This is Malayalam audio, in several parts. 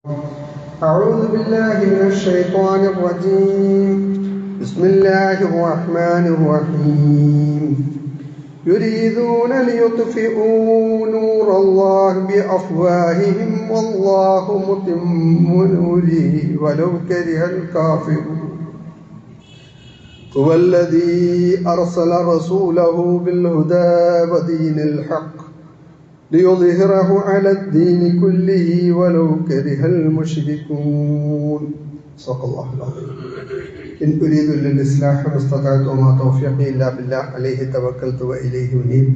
أعوذ بالله من الشيطان الرجيم. بسم الله الرحمن الرحيم. يريدون ليطفئوا نور الله بأفواههم والله متم نوره ولو كره الكافرون. هو الذي أرسل رسوله بالهدى ودين الحق ليظهره على الدين كله ولو كره المشركون. صدق الله العظيم. إن أريد إلا الإصلاح ما استطعت وما توفيقي إلا بالله عليه توكلت وإليه أنيب.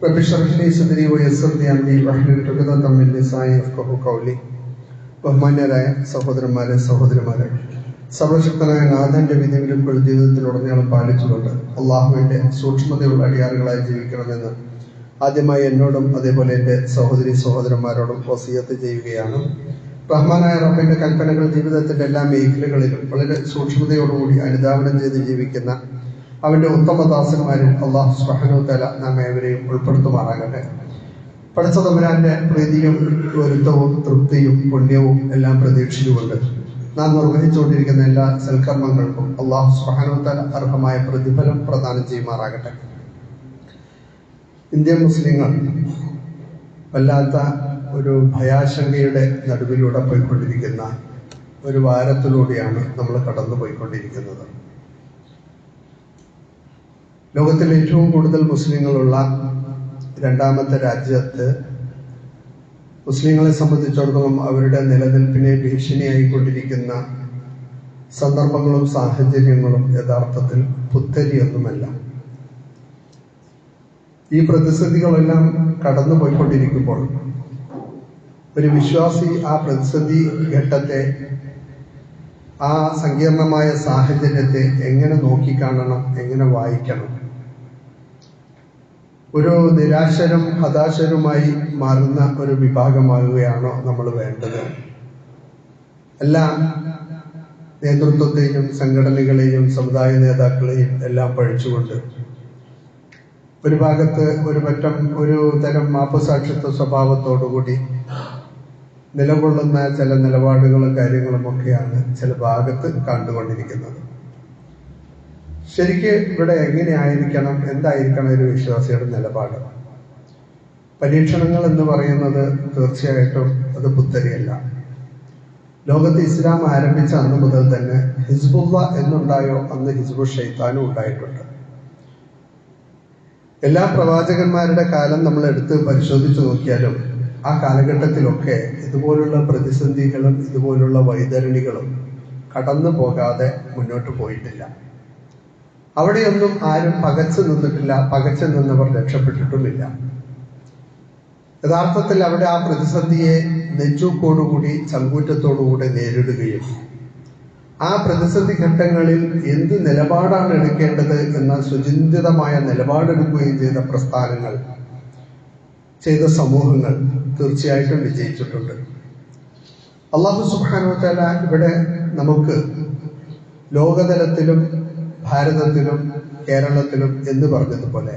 رب اشرح لي صدري ويسر لي أمري واحلل عقدة من لساني يفقهوا قولي. ബഹുമാന്യരായ സഹോദരന്മാരെ സഹോദരിമാരെ, സർവശക്തനായ നാഥന്റെ വിധിവിലക്കുകൾ ജീവിതത്തിലുടനീളം പാലിച്ചുകൊണ്ട് അള്ളാഹുവിന്റെ സൂക്ഷ്മതയുള്ള അടിയാറുകളായി ജീവിക്കണമെന്ന് ആദ്യമായി എന്നോടും അതേപോലെ എൻ്റെ സഹോദരി സഹോദരന്മാരോടും വസിയത്ത് ചെയ്യുകയാണ്. റഹ്മാനായ റബ്ബിന്റെ കൽപ്പനകൾ ജീവിതത്തിന്റെ എല്ലാ മേഖലകളിലും വളരെ സൂക്ഷ്മതയോടുകൂടി അനുധാവനം ചെയ്ത് ജീവിക്കുന്ന അവന്റെ ഉത്തമദാസന്മാരിൽ അള്ളാഹു സുബ്ഹാനഹു വ തആല നാം ഏവരെയും ഉൾപ്പെടുത്തുമാറാകട്ടെ. പടച്ച തമ്പുരാന്റെ പ്രീതിയും പൊരുത്തവും തൃപ്തിയും പുണ്യവും എല്ലാം പ്രതീക്ഷിച്ചുകൊണ്ട് നാം നിർവഹിച്ചുകൊണ്ടിരിക്കുന്ന എല്ലാ സൽക്കർമ്മങ്ങൾക്കും അള്ളാഹു സുബ്ഹാനഹു വ തആല അർഹമായ പ്രതിഫലം പ്രദാനം ചെയ്യുമാറാകട്ടെ. ഇന്ത്യൻ മുസ്ലിങ്ങൾ വല്ലാത്ത ഒരു ഭയാശങ്കയുടെ നടുവിലൂടെ പോയിക്കൊണ്ടിരിക്കുന്ന ഒരു വാരത്തിലൂടെയാണ് നമ്മൾ കടന്നു പോയിക്കൊണ്ടിരിക്കുന്നത്. ലോകത്തിൽ ഏറ്റവും കൂടുതൽ മുസ്ലിങ്ങളുള്ള രണ്ടാമത്തെ രാജ്യത്ത് മുസ്ലിങ്ങളെ സംബന്ധിച്ചിടത്തോളം അവരുടെ നിലനിൽപ്പിനെ ഭീഷണിയായിക്കൊണ്ടിരിക്കുന്ന സന്ദർഭങ്ങളും സാഹചര്യങ്ങളും യഥാർത്ഥത്തിൽ പുത്തരിയൊന്നുമല്ല. ഈ പ്രതിസന്ധികളെല്ലാം കടന്നു പോയിക്കൊണ്ടിരിക്കുമ്പോൾ ഒരു വിശ്വാസി ആ പ്രതിസന്ധി ഘട്ടത്തെ, ആ സങ്കീർണമായ സാഹചര്യത്തെ എങ്ങനെ നോക്കിക്കാണണം, എങ്ങനെ വായിക്കണം? ഒരു നിരാശരും ഹതാശരുമായി മാറുന്ന ഒരു വിഭാഗമാകുകയാണോ നമ്മൾ വേണ്ടത്? എല്ലാ നേതൃത്വത്തെയും സംഘടനകളെയും സമുദായ നേതാക്കളെയും എല്ലാം പഴിച്ചുകൊണ്ട് ഒരു ഭാഗത്ത് ഒരു തരം മാപ്പുസാക്ഷിത്വ സ്വഭാവത്തോടുകൂടി നിലകൊള്ളുന്ന ചില നിലപാടുകളും കാര്യങ്ങളും ഒക്കെയാണ് ചില ഭാഗത്ത് കണ്ടുകൊണ്ടിരിക്കുന്നത്. ശരിക്ക് ഇവിടെ എങ്ങനെയായിരിക്കണം, എന്തായിരിക്കണം ഒരു വിശ്വാസിയുടെ നിലപാട്? പരീക്ഷണങ്ങൾ എന്ന് പറയുന്നത് തീർച്ചയായിട്ടും അത് പുത്തരിയല്ല. ലോകത്ത് ഇസ്ലാം ആരംഭിച്ച അന്ന് മുതൽ തന്നെ ഹിസ്ബുള്ള എന്നുണ്ടായോ അന്ന് ഹിസ്ബുൽ ഷൈത്താനും ഉണ്ടായിട്ടുണ്ട്. എല്ലാ പ്രവാചകന്മാരുടെ കാലം നമ്മൾ എടുത്ത് പരിശോധിച്ചു നോക്കിയാലും ആ കാലഘട്ടത്തിലൊക്കെ ഇതുപോലുള്ള പ്രതിസന്ധികളും ഇതുപോലുള്ള വൈതരണികളും കടന്നു പോകാതെ മുന്നോട്ട് പോയിട്ടില്ല. അവിടെയൊന്നും ആരും പകച്ചു നിന്നിട്ടില്ല, പകച്ചു നിന്നവർ രക്ഷപ്പെട്ടിട്ടുമില്ല. യഥാർത്ഥത്തിൽ അവിടെ ആ പ്രതിസന്ധിയെ നെഞ്ചൂക്കോടുകൂടി ചങ്കൂറ്റത്തോടുകൂടി നേരിടുകയും ആ പ്രതിസന്ധി ഘട്ടങ്ങളിൽ എന്ത് നിലപാടാണ് എടുക്കേണ്ടത് എന്ന സുചിന്തിതമായ നിലപാടെടുക്കുകയും ചെയ്ത പ്രസ്ഥാനങ്ങൾ, ചെയ്ത സമൂഹങ്ങൾ തീർച്ചയായിട്ടും വിജയിച്ചിട്ടുണ്ട്. അല്ലാഹു സുബ്ഹാനഹു വ തആല ഇവിടെ നമുക്ക് ലോകതലത്തിലും ഭാരതത്തിലും കേരളത്തിലും എന്ന് പറഞ്ഞതുപോലെ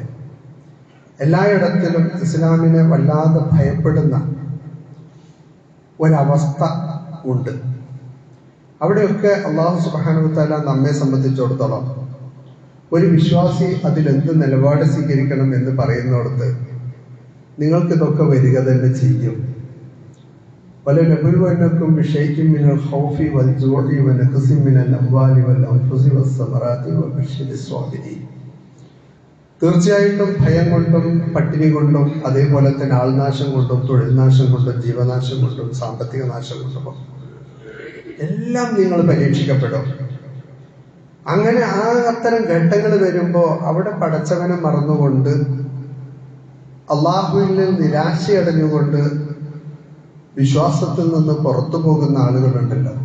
എല്ലായിടത്തിലും ഇസ്ലാമിനെ വല്ലാതെ ഭയപ്പെടുന്ന ഒരവസ്ഥ ഉണ്ട്. അവിടെയൊക്കെ അല്ലാഹു സുബ്ഹാനഹു വ തആല നമ്മെ സംബന്ധിച്ചിടത്തോളം ഒരു വിശ്വാസി അതിലെന്ത് നിലപാട് സ്വീകരിക്കണം എന്ന് പറയുന്നിടത്ത് നിങ്ങൾക്കിതൊക്കെ വരിക തന്നെ ചെയ്യും. വലനബലുവന്നക്കും ബിശൈഇൻ മിനൽ ഖൗഫി വൽ ജൂഇ വനഖസിൻ മിനൽ അംവാലി വൽ അൻഫുസി വസ്സമറാത്തി വബശ്ശിരിസ് സ്വാബിരീൻ. തീർച്ചയായിട്ടും ഭയം കൊണ്ടും പട്ടിണി കൊണ്ടും അതേപോലെ തന്നെ ആൾനാശം കൊണ്ടും തൊഴിൽ നാശം കൊണ്ടും ജീവനാശം കൊണ്ടും സാമ്പത്തിക നാശം കൊണ്ടും എല്ലാം നിങ്ങൾ പരീക്ഷിക്കപ്പെടും. അങ്ങനെ അത്തരം ഘട്ടങ്ങൾ വരുമ്പോൾ അവിടെ പടച്ചവനെ മറന്നുകൊണ്ട് അള്ളാഹുവിൽ നിരാശയടഞ്ഞുകൊണ്ട് വിശ്വാസത്തിൽ നിന്ന് പുറത്തു പോകുന്ന ആളുകളുണ്ടല്ലോ,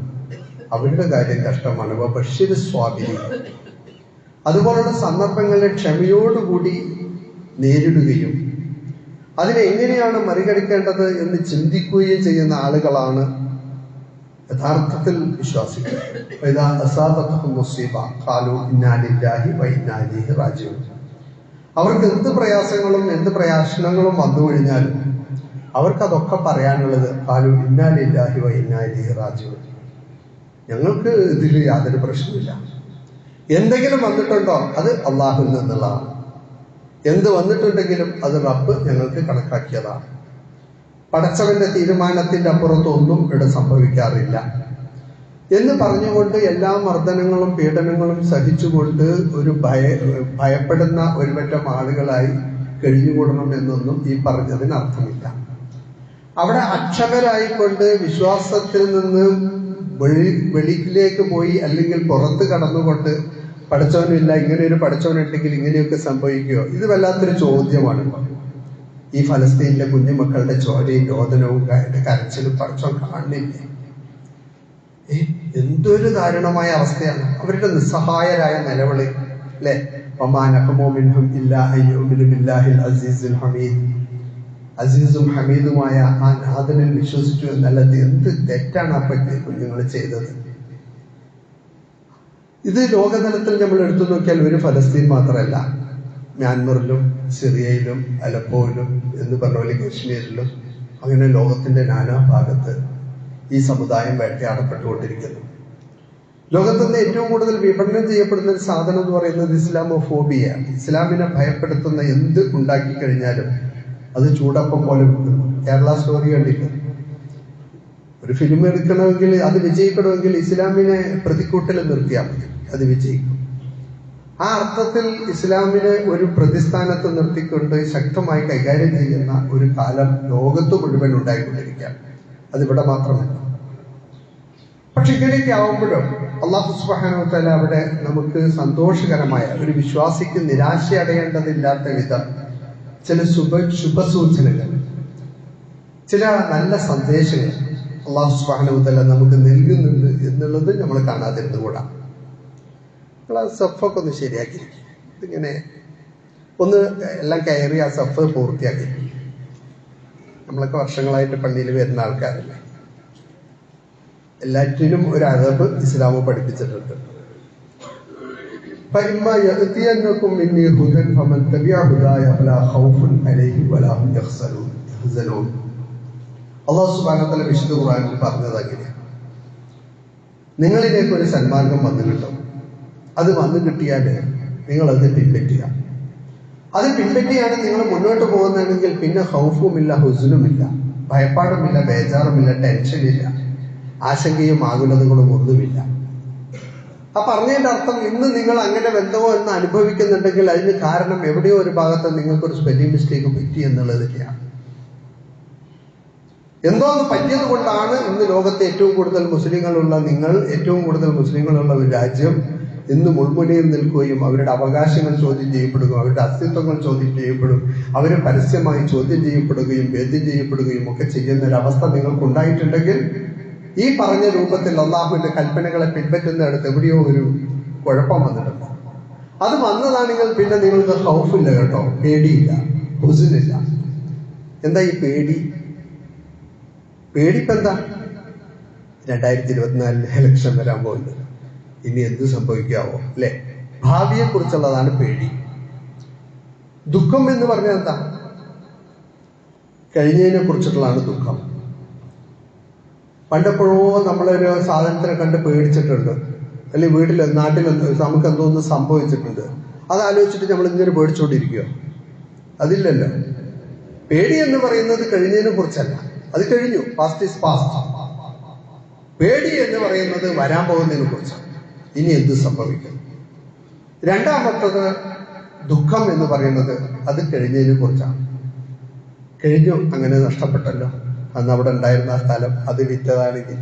അവരുടെ കാര്യം കഷ്ടമാണ്. വബശ്ശിരിസ് സ്വാബിരീൻ. അതുപോലുള്ള സന്ദർഭങ്ങളെ ക്ഷമയോടുകൂടി നേരിടുകയും അതിനെ എങ്ങനെയാണ് മറികടിക്കേണ്ടത് എന്ന് ചിന്തിക്കുകയും ചെയ്യുന്ന ആളുകളാണ് യഥാർത്ഥത്തിൽ വിശ്വാസികൾ. അവർക്ക് എന്ത് പ്രയാസങ്ങളും എന്ത് പ്രയാസങ്ങളും വന്നു കഴിഞ്ഞാലും അവർക്കതൊക്കെ പറയാനുള്ളത് ഖാലു ഇന്നാ ലില്ലാഹി വ ഇന്നാ ഇലൈഹി റാജിഊൻ. ഞങ്ങൾക്ക് ഇതിൽ യാതൊരു പ്രശ്നമില്ല. എന്തെങ്കിലും വന്നിട്ടുണ്ടോ അത് അള്ളാഹുവിൽ നിന്നുള്ളതാണ്. എന്ത് വന്നിട്ടുണ്ടെങ്കിലും അത് റബ്ബ് ഞങ്ങൾക്ക് കണക്കാക്കിയതാണ്. പടച്ചവന്റെ തീരുമാനത്തിന്റെ അപ്പുറത്തൊന്നും ഇവിടെ സംഭവിക്കാറില്ല എന്ന് പറഞ്ഞുകൊണ്ട് എല്ലാ മർദ്ദനങ്ങളും പീഡനങ്ങളും സഹിച്ചുകൊണ്ട് ഒരു ഭയപ്പെടുന്ന ഒരുപറ്റം ആളുകളായി കഴിഞ്ഞുകൂടണം എന്നൊന്നും ഈ പറഞ്ഞതിന് അർത്ഥമില്ല. അവിടെ അക്ഷമരായിക്കൊണ്ട് വിശ്വാസത്തിൽ നിന്ന് വെളിയിലേക്ക് പോയി അല്ലെങ്കിൽ പുറത്ത് കടന്നുകൊണ്ട് പഠിച്ചവനില്ല, ഇങ്ങനെ ഒരു പഠിച്ചവനുണ്ടെങ്കിൽ ഇങ്ങനെയൊക്കെ സംഭവിക്കുകയോ, ഇത് വല്ലാത്തൊരു ചോദ്യമാണ്. ഈ ഫലസ്തീനിലെ കുഞ്ഞുമക്കളുടെ ചോരയും രോദനവും കരച്ചിലും പഠിച്ചവൻ കാണുന്നില്ലേ? എന്തൊരു ദാരുണമായ അവസ്ഥയാണ്. അവരുടെ നിസ്സഹായരായ നിലവിളി അല്ലെ, അസീസും ഹമീദുമായ ആ നാഥനിൽ വിശ്വസിച്ചു എന്നല്ലത് എന്ത് തെറ്റാണ് ആ കുഞ്ഞുങ്ങൾ ചെയ്തത്. ഇത് ലോകതലത്തിൽ നമ്മൾ എടുത്തു നോക്കിയാൽ ഒരു ഫലസ്തീൻ മാത്രമല്ല, മ്യാൻമറിലും സിറിയയിലും അലപ്പോയിലും എന്ന് പറഞ്ഞ പോലെ കശ്മീരിലും അങ്ങനെ ലോകത്തിന്റെ നാനാഭാഗത്ത് ഈ സമുദായം വേട്ടയാടപ്പെട്ടുകൊണ്ടിരിക്കുന്നു. ലോകത്തുനിന്ന് ഏറ്റവും കൂടുതൽ വിപണനം ചെയ്യപ്പെടുന്ന ഒരു സാധനം എന്ന് പറയുന്നത് ഇസ്ലാമോഫോബിയ. ഇസ്ലാമിനെ ഭയപ്പെടുത്തുന്ന എന്ത് ഉണ്ടാക്കി കഴിഞ്ഞാലും അത് ചൂടപ്പം പോലെ കിട്ടുന്നു. കേരള സ്റ്റോറി കണ്ടില്ല? ഒരു ഫിലിം എടുക്കണമെങ്കിൽ അത് വിജയിക്കണമെങ്കിൽ ഇസ്ലാമിനെ പ്രതിക്കൂട്ടിൽ നിർത്തിയാൽ മതി, അത് വിജയിക്കും. ആ അർത്ഥത്തിൽ ഇസ്ലാമിനെ ഒരു പ്രതിസ്ഥാനത്ത് നിർത്തിക്കൊണ്ട് ശക്തമായി കൈകാര്യം ചെയ്യുന്ന ഒരു കാലം ലോകത്ത് മുഴുവൻ ഉണ്ടായിക്കൊണ്ടിരിക്കുകയാണ്. അതിവിടെ മാത്രമല്ല. പക്ഷെ ഇങ്ങനെയൊക്കെ ആവുമ്പോഴും അല്ലാഹു സുബ്ഹാനഹു വ തആല അവിടെ നമുക്ക് സന്തോഷകരമായ ഒരു വിശ്വാസിക്ക് നിരാശ അടയേണ്ടതില്ലാത്ത വിധം ചില ശുഭസൂചനകൾ, ചില നല്ല സന്ദേശങ്ങൾ അല്ലാഹു സുബ്ഹാനഹു വ തആല നമുക്ക് നൽകുന്നുണ്ട് എന്നുള്ളത് നമ്മൾ കാണാതിരുന്നുകൂടാ. നിങ്ങൾ ആ സഫൊക്കെ ഒന്ന് ശരിയാക്കിയിരിക്കും. ഇതിങ്ങനെ ഒന്ന് എല്ലാം കയറി ആ സഫ് പൂർത്തിയാക്കി. നമ്മളൊക്കെ വർഷങ്ങളായിട്ട് പള്ളിയിൽ വരുന്ന ആൾക്കാരല്ലേ, എല്ലാറ്റിനും ഒരു അദബ് ഇസ്ലാം പഠിപ്പിച്ചിട്ടുണ്ട്. അല്ലാഹു സുബ്ഹാനഹു വ തആല വിശുദ്ധ ഖുർആനിൽ പറഞ്ഞത് അങ്ങനെയാണ്. നിങ്ങളിലേക്ക് ഒരു സന്മാർഗം വന്നു കിട്ടും. അത് വന്നു കിട്ടിയാൽ നിങ്ങളത് പിൻപറ്റുക. അത് പിൻപറ്റിയാണ് നിങ്ങൾ മുന്നോട്ട് പോകുന്നതെങ്കിൽ പിന്നെ ഹൗഫുമില്ല, ഹുസ്നുമില്ല, ഭയപ്പാടുമില്ല, ബേജാറുമില്ല, ടെൻഷനില്ല, ആശങ്കയും ആകുലതകളും ഒന്നുമില്ല. ആ പറഞ്ഞതിന്റെ അർത്ഥം ഇന്ന് നിങ്ങൾ അങ്ങനെ ബന്ധമോ എന്ന് അനുഭവിക്കുന്നുണ്ടെങ്കിൽ അതിന് കാരണം എവിടെയോ ഒരു ഭാഗത്ത് നിങ്ങൾക്കൊരു സ്പെല്ലിംഗ് മിസ്റ്റേക്ക് പറ്റി എന്നുള്ളത് തന്നെയാണ്. എന്തോ ഒന്ന് പറ്റിയത് കൊണ്ടാണ് ഇന്ന് ലോകത്തെ ഏറ്റവും കൂടുതൽ മുസ്ലിങ്ങളുള്ള നിങ്ങൾ, ഏറ്റവും കൂടുതൽ മുസ്ലിങ്ങളുള്ള ഒരു രാജ്യം ഇന്ന് മുൾമുനയിൽ നിൽക്കുകയും അവരുടെ അവകാശങ്ങൾ ചോദ്യം ചെയ്യപ്പെടുകയും അവരുടെ അസ്തിത്വങ്ങൾ ചോദ്യം ചെയ്യപ്പെടും, അവർ പരസ്യമായി ചോദ്യം ചെയ്യപ്പെടുകയും ചോദ്യം ചെയ്യപ്പെടുകയും ഒക്കെ ചെയ്യുന്ന ഒരവസ്ഥ നിങ്ങൾക്കുണ്ടായിട്ടുണ്ടെങ്കിൽ ഈ പറഞ്ഞ രൂപത്തിൽ അള്ളാഹുവിന്റെ കൽപ്പനകളെ പിൻപറ്റുന്നിടത്ത് എവിടെയോ ഒരു കുഴപ്പം വന്നിട്ടുണ്ട്. അത് വന്നതാണെങ്കിൽ പിന്നെ നിങ്ങൾക്ക് ഹൗഫില്ല കേട്ടോ, പേടിയില്ല, ഹുസ്നില്ല. എന്താ ഈ പേടി? പേടിപ്പം എന്താ? 2024 ഇലക്ഷൻ വരാൻ പോകുന്നത്, ഇനി എന്ത് സംഭവിക്കാവോ അല്ലെ? ഭാവിയെ കുറിച്ചുള്ളതാണ് പേടി. ദുഃഖം എന്ന് പറഞ്ഞാൽ എന്താ? കഴിഞ്ഞതിനെ കുറിച്ചിട്ടുള്ളതാണ് ദുഃഖം. പണ്ടെപ്പോഴോ നമ്മളൊരു സാധനത്തിനെ കണ്ട് പേടിച്ചിട്ടുണ്ട്, അല്ലെങ്കിൽ വീട്ടിൽ നാട്ടിൽ നമുക്ക് എന്തോന്ന് സംഭവിച്ചിട്ടുണ്ട്, അത് ആലോചിച്ചിട്ട് നമ്മൾ ഇങ്ങനെ പേടിച്ചുകൊണ്ടിരിക്കുകയോ? അതില്ലല്ലോ. പേടി എന്ന് പറയുന്നത് കഴിഞ്ഞതിനെ കുറിച്ചല്ല, അത് കഴിഞ്ഞു, പാസ്റ്റ് ഈസ് പാസ്റ്റ്. പേടി എന്ന് പറയുന്നത് വരാൻ പോകുന്നതിനെ കുറിച്ചാണ്, ഇനി എന്ത് സംഭവിക്കും. രണ്ടാമത്തത് ദുഃഖം എന്ന് പറയുന്നത് അത് കഴിഞ്ഞതിനെ കുറിച്ചാണ്. കഴിഞ്ഞു, അങ്ങനെ നഷ്ടപ്പെട്ടല്ലോ, അന്ന് അവിടെ ഉണ്ടായിരുന്ന ആ സ്ഥലം അത് വിറ്റതാണെങ്കിൽ,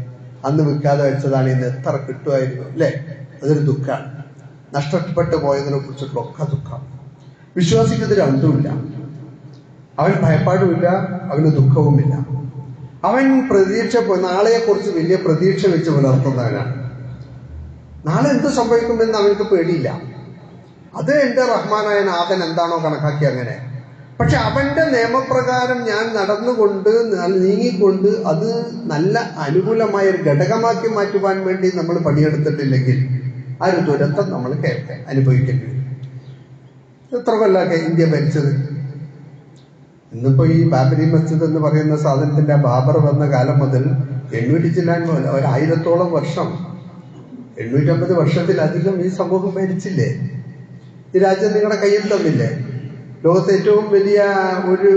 അന്ന് വിൽക്കാതെ വെച്ചതാണ്, ഇന്ന് എത്ര കിട്ടുമായിരുന്നു അല്ലേ? അതൊരു ദുഃഖമാണ്. നഷ്ടപ്പെട്ടു പോയതിനെ കുറിച്ചിട്ടൊക്കെ ദുഃഖം. വിശ്വാസിക്ക് ഇത് രണ്ടുമില്ല. അവൻ ഭയപ്പാടുമില്ല, അവന് ദുഃഖവുമില്ല. അവൻ നാളെയെക്കുറിച്ച് വലിയ പ്രതീക്ഷ വെച്ച് പുലർത്തുന്നവനാണ്. നാളെ എന്ത് സംഭവിക്കുമെന്ന് അവനക്ക് പേടിയില്ല. അത് എൻ്റെ റഹ്മാനായ നാഥൻ എന്താണോ കണക്കാക്കി അങ്ങനെ. പക്ഷെ അവന്റെ നിയമപ്രകാരം ഞാൻ നടന്നുകൊണ്ട് നീങ്ങിക്കൊണ്ട് അത് നല്ല അനുകൂലമായ ഒരു ഘടകമാക്കി മാറ്റുവാൻ വേണ്ടി നമ്മൾ പണിയെടുത്തിട്ടില്ലെങ്കിൽ ആ ഒരു ദുരന്തം നമ്മൾ അനുഭവിക്കേണ്ടി വരും. എത്ര കൊല്ലമൊക്കെ ഇന്ത്യ ഭരിച്ചത്? ഇന്നിപ്പോ ഈ ബാബരി മസ്ജിദ് എന്ന് പറയുന്ന സാധനത്തിന്റെ ബാബർ വന്ന കാലം മുതൽ 800 ചില്ലാൻ 1000-ഓളം വർഷം, 850 വർഷത്തിലധികം ഈ സമൂഹം ഭരിച്ചില്ലേ? ഈ രാജ്യം നിങ്ങളുടെ കയ്യിൽ തന്നില്ലേ? ലോകത്തെ ഏറ്റവും വലിയ ഒരു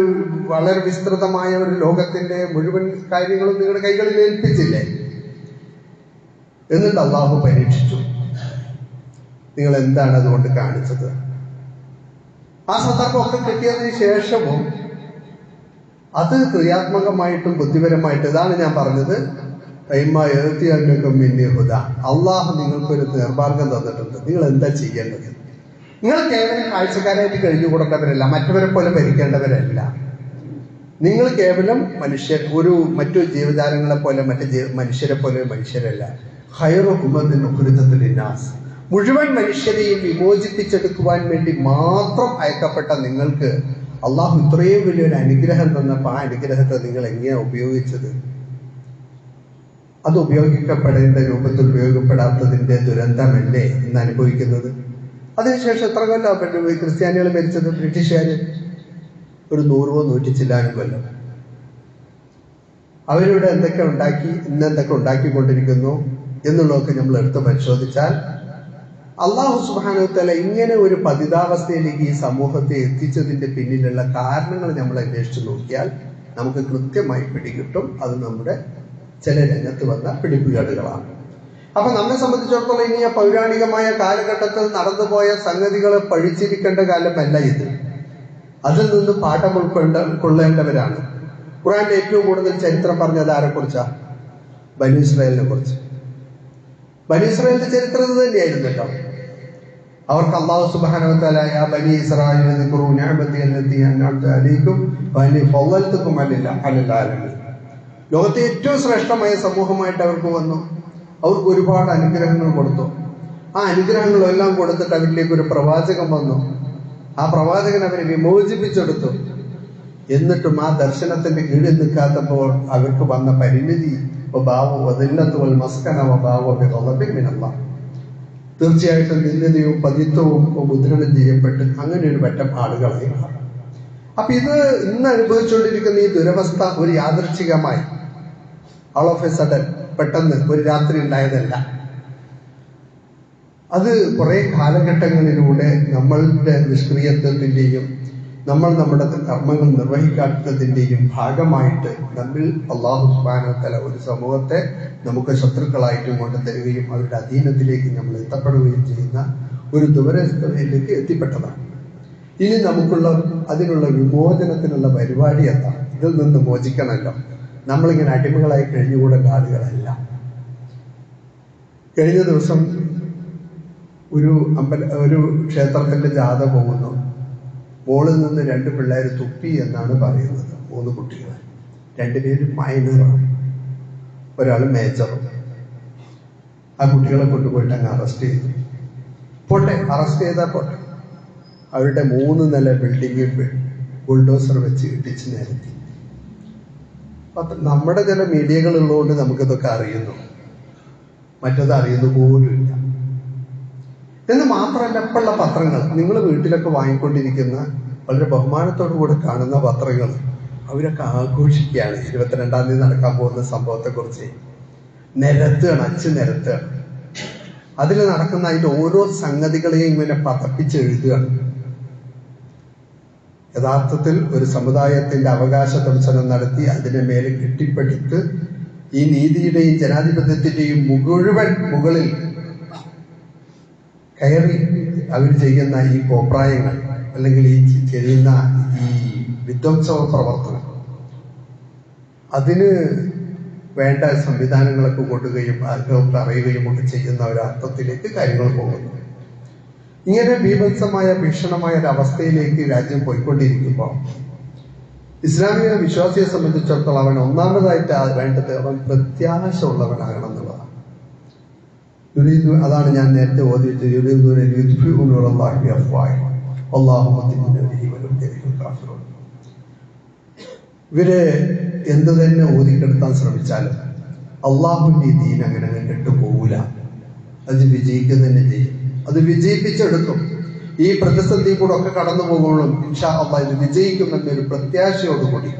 വളരെ വിസ്തൃതമായ ഒരു ലോകത്തിന്റെ മുഴുവൻ കാര്യങ്ങളും നിങ്ങളുടെ കൈകളിൽ ഏൽപ്പിച്ചില്ലേ? എന്നിട്ട് അള്ളാഹു പരീക്ഷിച്ചു. നിങ്ങൾ എന്താണ് അതുകൊണ്ട് കാണിച്ചത്? ആ സന്ദർഭമൊക്കെ കിട്ടിയതിന് ശേഷവും അത് ക്രിയാത്മകമായിട്ടും ബുദ്ധിപരമായിട്ടും, ഇതാണ് ഞാൻ പറഞ്ഞത്, അള്ളാഹു നിങ്ങൾക്കൊരു നിർമാർഗം തന്നിട്ടുണ്ട്. നിങ്ങൾ എന്താ ചെയ്യേണ്ടത്? നിങ്ങൾ കേവലം കാഴ്ചക്കാരായിട്ട് കഴിഞ്ഞു കൊടുക്കേണ്ടവരല്ല, മറ്റവരെ പോലെ ഭരിക്കേണ്ടവരല്ല. നിങ്ങൾ കേവലം മറ്റു ജീവജാലങ്ങളെ പോലെ, മനുഷ്യരെ പോലെ മനുഷ്യരല്ല. മുഴുവൻ മനുഷ്യരെയും വിമോചിപ്പിച്ചെടുക്കുവാൻ വേണ്ടി മാത്രം അയക്കപ്പെട്ട നിങ്ങൾക്ക് അള്ളാഹു ഇത്രയും വലിയൊരു അനുഗ്രഹം തന്നപ്പോൾ ആ അനുഗ്രഹത്തെ നിങ്ങൾ എങ്ങനെയാ ഉപയോഗിച്ചത്? അത് ഉപയോഗിക്കപ്പെടേണ്ട രൂപത്തിൽ ഉപയോഗപ്പെടാത്തതിന്റെ ദുരന്തമല്ലേ ഇന്ന് അനുഭവിക്കുന്നത്? അതിനുശേഷം എത്ര കൊല്ലം ക്രിസ്ത്യാനികൾ മരിച്ചത്? ബ്രിട്ടീഷുകാര് ഒരു 100 ചില്ലാനും കൊല്ലം. അവരിവിടെ എന്തൊക്കെ ഉണ്ടാക്കി, ഇന്നെന്തൊക്കെ ഉണ്ടാക്കിക്കൊണ്ടിരിക്കുന്നു എന്നുള്ളതൊക്കെ നമ്മൾ എടുത്ത് പരിശോധിച്ചാൽ അള്ളാഹു സുബ്ഹാനഹു വ തആല ഇങ്ങനെ ഒരു പതിതാവസ്ഥയിലേക്ക് ഈ സമൂഹത്തെ എത്തിച്ചതിന്റെ പിന്നിലുള്ള കാരണങ്ങൾ നമ്മൾ അന്വേഷിച്ച് നോക്കിയാൽ നമുക്ക് കൃത്യമായി പിടികിട്ടും. അത് നമ്മുടെ ചില രംഗത്ത് വന്ന പിടിപ്പുകേടുകളാണ്. അപ്പൊ നമ്മെ സംബന്ധിച്ചിടത്തോളം ഇനി ആ പൗരാണികമായ കാലഘട്ടത്തിൽ നടന്നുപോയ സംഗതികളെ പഴിച്ചിരിക്കേണ്ട കാലമല്ല ഇത്. അതിൽ നിന്ന് പാഠം കൊള്ളേണ്ടവരാണ്. ഖുർആന്റെ ഏറ്റവും കൂടുതൽ ചരിത്രം പറഞ്ഞത് ആരെക്കുറിച്ചാ? ബനൂ ഇസ്രായേലിനെ കുറിച്ച്. ബനൂ ഇസ്രായേലിന്റെ ചരിത്രം ഇത് തന്നെയായിരുന്നു കേട്ടോ. അവർക്ക് അല്ലാഹു സുബ്ഹാനഹു വ തആല യാ ബനീ ഇസ്രായീൽ ദിക്റൂ നിഅമതി അല്ലതി അൻഅംതു അലൈക്കും വഅന്നി ഫളൽതുകും അലൽ ആലമീൻ. ലോകത്തെ ഏറ്റവും ശ്രേഷ്ഠമായ സമൂഹമായിട്ട് അവർക്ക് വന്നു. അവർക്ക് ഒരുപാട് അനുഗ്രഹങ്ങൾ കൊടുത്തു. ആ അനുഗ്രഹങ്ങളെല്ലാം കൊടുത്തിട്ട് അവരിലേക്ക് ഒരു പ്രവാചകൻ വന്നു. ആ പ്രവാചകൻ അവരെ വിമോചിപ്പിച്ചെടുത്തു. എന്നിട്ടും ആ ദർശനത്തിന്റെ കീഴിൽ നിൽക്കാത്തപ്പോൾ അവർക്ക് വന്ന പരിമിതി തീർച്ചയായിട്ടും നിന്ദതയും പതിത്വവും മുദ്രണം ചെയ്യപ്പെട്ട് അങ്ങനെ ഒരു പറ്റം ആളുകളായി മാറും. അപ്പൊ ഇത് ഇന്ന് അനുഭവിച്ചുകൊണ്ടിരിക്കുന്ന ഈ ദുരവസ്ഥ ഒരു യാദൃച്ഛികമായി ഓൾ ഓഫ് എ സഡൻ പെട്ടെന്ന് ഒരു രാത്രി ഉണ്ടായതല്ല. അത് കുറെ കാലഘട്ടങ്ങളിലൂടെ നമ്മളുടെ നിഷ്ക്രിയത്വത്തിന്റെയും നമ്മുടെ കർമ്മങ്ങൾ നിർവഹിക്കാത്തതിന്റെയും ഭാഗമായിട്ട് നമ്മിൽ അല്ലാഹു സുബ്ഹാനഹു വ തആല ഒരു സമൂഹത്തെ നമുക്ക് ശത്രുക്കളായിട്ടും കൊണ്ട് തരികയും അവരുടെ അധീനത്തിലേക്ക് നമ്മൾ എത്തപ്പെടുകയും ചെയ്യുന്ന ഒരു ദുരവസ്ഥയിലേക്ക് എത്തിപ്പെട്ടതാണ്. ഇനി അതിനുള്ള വിമോചനത്തിനുള്ള പരിപാടി എന്താണ്? ഇതിൽ നിന്ന് മോചിക്കണമല്ലോ. നമ്മളിങ്ങനെ അടിമകളായി കഴിഞ്ഞുകൂടേണ്ട ആളുകളല്ല. കഴിഞ്ഞ ദിവസം ഒരു ക്ഷേത്രത്തിന്റെ ജാഥ പോകുന്നു. മോളിൽ നിന്ന് 2 പിള്ളേർ തുപ്പി എന്നാണ് പറയുന്നത്. 3 കുട്ടികൾ, 2 പേര് മൈനറാണ്, ഒരാൾ മേജറും. ആ കുട്ടികളെ കൊണ്ടുപോയിട്ട് അങ്ങ് അറസ്റ്റ് ചെയ്തു. പോട്ടെ, അറസ്റ്റ് ചെയ്താൽ പോട്ടെ. അവരുടെ 3 നില ബിൽഡിംഗ് ബുൾഡോസർ വെച്ച് ഇടിച്ച് നിരത്തി. നമ്മുടെ ചില മീഡിയകൾ ഉള്ളതുകൊണ്ട് നമുക്കിതൊക്കെ അറിയുന്നു, മറ്റത് അറിയുന്നു പോലുമില്ല. എന്ന് മാത്രമല്ല, ഇപ്പോഴുള്ള പത്രങ്ങൾ, നിങ്ങൾ വീട്ടിലൊക്കെ വാങ്ങിക്കൊണ്ടിരിക്കുന്ന വളരെ ബഹുമാനത്തോടു കൂടെ കാണുന്ന പത്രങ്ങൾ, അവരൊക്കെ ആഘോഷിക്കുകയാണ് 22-ാം തീയതി നടക്കാൻ പോകുന്ന സംഭവത്തെക്കുറിച്ച്. അച്ചു നിരത്തുകയാണ്. അതിൽ നടക്കുന്ന അതിന്റെ ഓരോ സംഗതികളെയും ഇങ്ങനെ പതപ്പിച്ചെഴുതുകയാണ്. യഥാർത്ഥത്തിൽ ഒരു സമുദായത്തിന്റെ അവകാശ ദംശനം നടത്തി അതിനെ മേലെ കെട്ടിപ്പടുത്ത് ഈ നീതിയുടെയും ജനാധിപത്യത്തിന്റെയും മുകളിൽ കയറി അവർ ചെയ്യുന്ന ഈ കോപ്രായങ്ങൾ, അല്ലെങ്കിൽ ഈ ചെയ്യുന്ന ഈ വിധ്വംസക പ്രവർത്തനം, അതിന് വേണ്ട സംവിധാനങ്ങളൊക്കെ കൊണ്ടുകയും ആർക്കൊക്കെ അറിയുകയും ഒക്കെ ചെയ്യുന്ന ഒരർത്ഥത്തിലേക്ക് കാര്യങ്ങൾ പോകുന്നു. ഇങ്ങനെ ബീഭത്സമായ ഭീഷണമായ ഒരു അവസ്ഥയിലേക്ക് രാജ്യം പോയിക്കൊണ്ടിരിക്കുമ്പോൾ ഇസ്ലാമിക വിശ്വാസിയെ സംബന്ധിച്ചിടത്തോളം അവൻ ഒന്നാമതായിട്ട് വേണ്ടത് അവൻ പ്രത്യാശ ഉള്ളവനാകണം എന്നുള്ളതാണ്. അതാണ് ഞാൻ നേരത്തെ ഓതിയിട്ട് ഇവര് എന്ത് തന്നെ ഓതിക്കെടുത്താൻ ശ്രമിച്ചാലും അള്ളാഹുവിന്റെ ഈ ദീൻ അങ്ങനെ കെട്ടുപോകൂല. അത് വിജയിക്കുക തന്നെ ചെയ്യും. അത് വിജയിപ്പിച്ചെടുക്കും. ഈ പ്രതിസന്ധി കൂടെ ഒക്കെ കടന്നു പോകുമ്പോഴും ഇൻഷാ അല്ലാഹ് ഇത് വിജയിക്കുമെന്നൊരു പ്രത്യാശയോടുകൂടി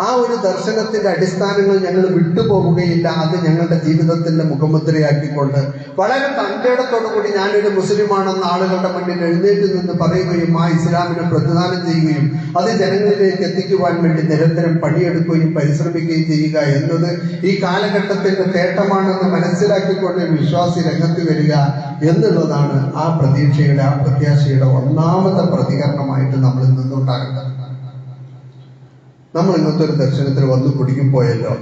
ആ ഒരു ദർശനത്തിന്റെ അടിസ്ഥാനങ്ങൾ ഞങ്ങൾ വിട്ടുപോകുകയില്ല. അത് ഞങ്ങളുടെ ജീവിതത്തിന്റെ മുഖമുദ്രയാക്കിക്കൊണ്ട് വളരെ തന്റേടത്തോടുകൂടി ഞാനൊരു മുസ്ലിമാണെന്ന് ആളുകളുടെ മുന്നിൽ എഴുന്നേറ്റ് നിന്ന് പറയുകയും ആ ഇസ്ലാമിനെ പ്രതിദാനം ചെയ്യുകയും അത് ജനങ്ങളിലേക്ക് എത്തിക്കുവാൻ വേണ്ടി നിരന്തരം പണിയെടുക്കുകയും പരിശ്രമിക്കുകയും ചെയ്യുക എന്നത് ഈ കാലഘട്ടത്തിന്റെ തേട്ടമാണെന്ന് മനസ്സിലാക്കിക്കൊണ്ട് വിശ്വാസി രംഗത്ത് വരിക എന്നുള്ളതാണ് ആ പ്രതീക്ഷയുടെ ആ പ്രത്യാശയുടെ ഒന്നാമത്തെ പ്രതികരണമായിട്ട് നമ്മൾ നിന്നുണ്ടാകേണ്ടത്. നമ്മൾ ഇന്നത്തെ ഒരു ദർശനത്തിൽ വന്ന് കുടുങ്ങിപ്പോയല്ലോ,